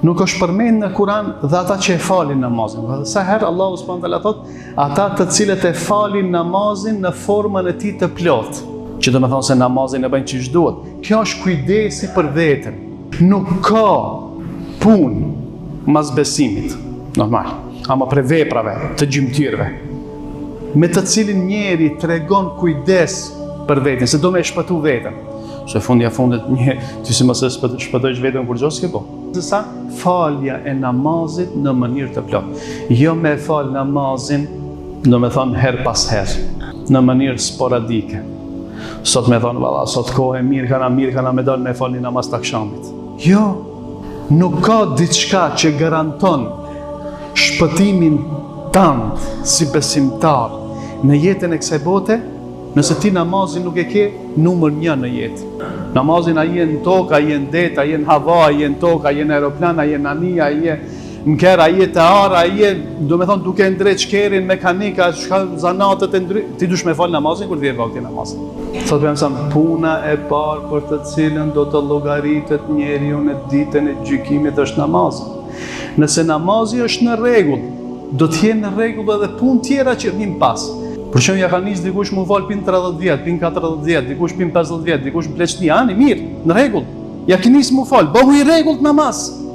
Nuk është përmend në Kur'an dhe ata që e falin namazin. Sa herë Allahu subhanahu wa taala thot, ata të cilët e falin namazin në formën e tij të plotë, që do të thonë se namazin e bëjnë çish duhet. Kjo është kujdesi për veten. Nuk ka punë mas besimit, normal, ama për veprave të gjymtyrëve, me të cilin njeri tregon kujdes për veten, se do me shpëtu veten. Se fundja fundit ty si mëse shpëtojsh veten kur gjos ke po. Sa falja e namazit në mënyrë të plotë. Jo me fal namazin, do me thonë her pas her, në mënyrë sporadike. Sot me thonë, valla, sot kohë e mirë kana me dalë me fal një namaz të akşamit. Jo, nuk ka diçka që garanton shpëtimin tanë si besimtar në jetën e kësaj bote, nëse ti namazin nuk e ke numër 1 në jetë. Namazin a je në tokë, a je në det, a je në hava, a je në tokë, a je në aeroplan, a je në anija, a je në kërë, a je të arë, a je, do me thonë, duke ndrejt shkerin, mekanika, zanatët e ndry... Ti dush me falë namazin, kur t'vje vakti namazin. Thot për mësam, puna e parë për të cilën do të llogaritet njeriu në ditën e gjykimit është namazin. Nëse namazi është në rregull, do t'jenë në rregull edhe punë tjera që vijnë pas. Për shembull, ja ka nis dikush më fal pin 30 vjet, pin 40 vjet, dikush pin 50 vjet, dikush në pleçni, ani mirë, në rregull. Ja ka nis më fal, bëhu i rregullt namaz.